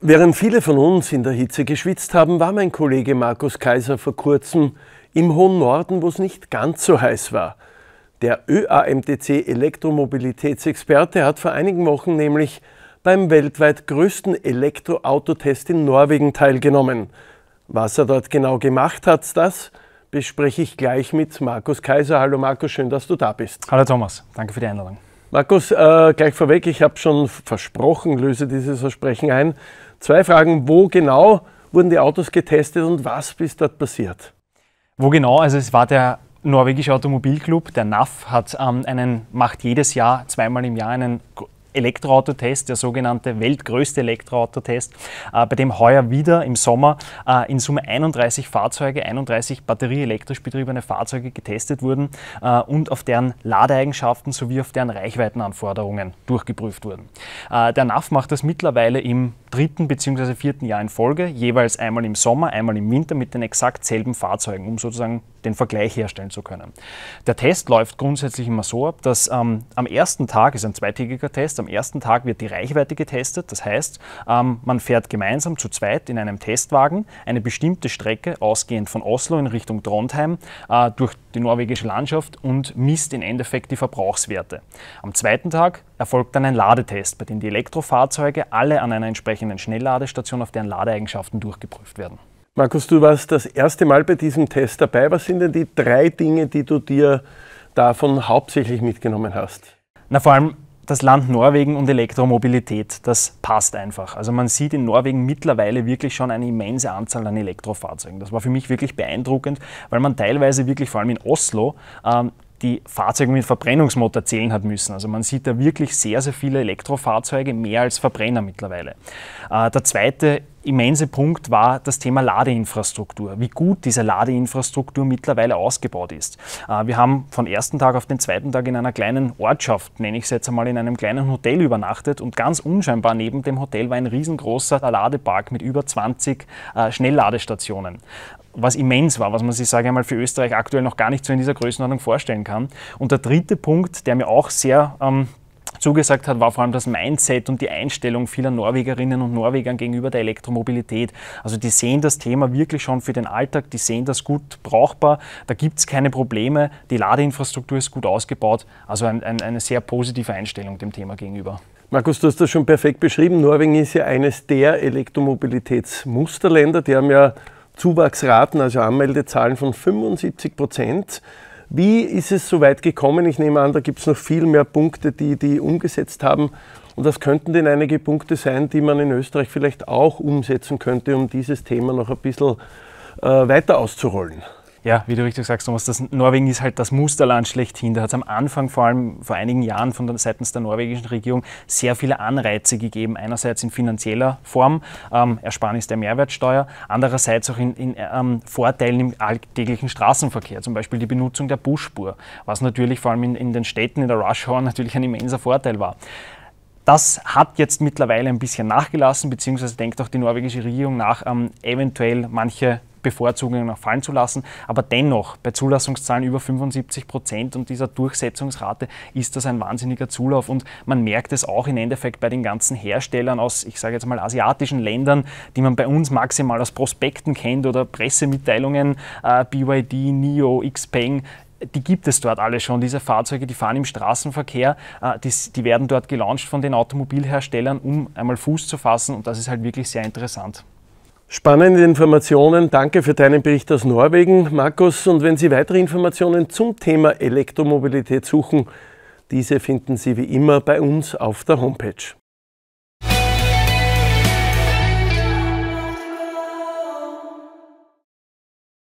Während viele von uns in der Hitze geschwitzt haben, war mein Kollege Markus Kaiser vor kurzem im hohen Norden, wo es nicht ganz so heiß war. Der ÖAMTC Elektromobilitätsexperte hat vor einigen Wochen nämlich beim weltweit größten Elektroautotest in Norwegen teilgenommen. Was er dort genau gemacht hat, das bespreche ich gleich mit Markus Kaiser. Hallo Markus, schön, dass du da bist. Hallo Thomas, danke für die Einladung. Markus, gleich vorweg, ich habe schon versprochen, löse dieses Versprechen ein. 2 Fragen, wo genau wurden die Autos getestet und was ist dort passiert? Wo genau? Also es war der norwegische Automobilclub, der NAF, macht jedes Jahr, zweimal im Jahr einen Elektroautotest, der sogenannte weltgrößte Elektroautotest, bei dem heuer wieder im Sommer in Summe 31 Fahrzeuge, 31 batterieelektrisch betriebene Fahrzeuge getestet wurden und auf deren Ladeeigenschaften sowie auf deren Reichweitenanforderungen durchgeprüft wurden. Der NAF macht das mittlerweile im 3. bzw. 4. Jahr in Folge, jeweils einmal im Sommer, einmal im Winter mit den exakt selben Fahrzeugen, um sozusagen den Vergleich herstellen zu können. Der Test läuft grundsätzlich immer so ab, dass am ersten Tag, ist ein zweitägiger Test, am ersten Tag wird die Reichweite getestet. Das heißt, man fährt gemeinsam zu zweit in einem Testwagen eine bestimmte Strecke, ausgehend von Oslo in Richtung Trondheim, durch die norwegische Landschaft und misst im Endeffekt die Verbrauchswerte. Am zweiten Tag erfolgt dann ein Ladetest, bei dem die Elektrofahrzeuge alle an einer entsprechenden Schnellladestation auf deren Ladeeigenschaften durchgeprüft werden. Markus, du warst das erste Mal bei diesem Test dabei. Was sind denn die 3 Dinge, die du dir davon hauptsächlich mitgenommen hast? Na, vor allem das Land Norwegen und Elektromobilität, das passt einfach. Also man sieht in Norwegen mittlerweile wirklich schon eine immense Anzahl an Elektrofahrzeugen. Das war für mich wirklich beeindruckend, weil man teilweise wirklich, vor allem in Oslo, die Fahrzeuge mit Verbrennungsmotor zählen hat müssen. Also man sieht da wirklich sehr, sehr viele Elektrofahrzeuge, mehr als Verbrenner mittlerweile. Der zweite immense Punkt war das Thema Ladeinfrastruktur, wie gut diese Ladeinfrastruktur mittlerweile ausgebaut ist. Wir haben von ersten Tag auf den zweiten Tag in einer kleinen Ortschaft, nenne ich es jetzt einmal, in einem kleinen Hotel übernachtet und ganz unscheinbar neben dem Hotel war ein riesengroßer Ladepark mit über 20 Schnellladestationen. Was immens war, was man sich, sage ich mal, für Österreich aktuell noch gar nicht so in dieser Größenordnung vorstellen kann. Und der dritte Punkt, der mir auch sehr zugesagt hat, war vor allem das Mindset und die Einstellung vieler Norwegerinnen und Norwegern gegenüber der Elektromobilität. Also die sehen das Thema wirklich schon für den Alltag, die sehen das gut brauchbar, da gibt es keine Probleme, die Ladeinfrastruktur ist gut ausgebaut, also eine sehr positive Einstellung dem Thema gegenüber. Markus, du hast das schon perfekt beschrieben. Norwegen ist ja eines der Elektromobilitätsmusterländer, die haben ja Zuwachsraten, also Anmeldezahlen von 75%. Wie ist es so weit gekommen? Ich nehme an, da gibt es noch viel mehr Punkte, die umgesetzt haben. Und was könnten denn einige Punkte sein, die man in Österreich vielleicht auch umsetzen könnte, um dieses Thema noch ein bisschen weiter auszurollen? Ja, wie du richtig sagst, Thomas, Norwegen ist halt das Musterland schlechthin. Da hat es am Anfang, vor allem vor einigen Jahren seitens der norwegischen Regierung, sehr viele Anreize gegeben. Einerseits in finanzieller Form, Ersparnis der Mehrwertsteuer, andererseits auch in Vorteilen im alltäglichen Straßenverkehr, zum Beispiel die Benutzung der Busspur, was natürlich vor allem in den Städten in der Rush Hour natürlich ein immenser Vorteil war. Das hat jetzt mittlerweile ein bisschen nachgelassen, beziehungsweise denkt auch die norwegische Regierung nach, eventuell manche Bevorzugungen noch fallen zu lassen. Aber dennoch, bei Zulassungszahlen über 75% und dieser Durchsetzungsrate ist das ein wahnsinniger Zulauf. Und man merkt es auch im Endeffekt bei den ganzen Herstellern aus, ich sage jetzt mal, asiatischen Ländern, die man bei uns maximal aus Prospekten kennt oder Pressemitteilungen, BYD, NIO, XPeng. Die gibt es dort alle schon, diese Fahrzeuge, die fahren im Straßenverkehr, die werden dort gelauncht von den Automobilherstellern, um einmal Fuß zu fassen und das ist halt wirklich sehr interessant. Spannende Informationen, danke für deinen Bericht aus Norwegen, Markus. Und wenn Sie weitere Informationen zum Thema Elektromobilität suchen, diese finden Sie wie immer bei uns auf der Homepage.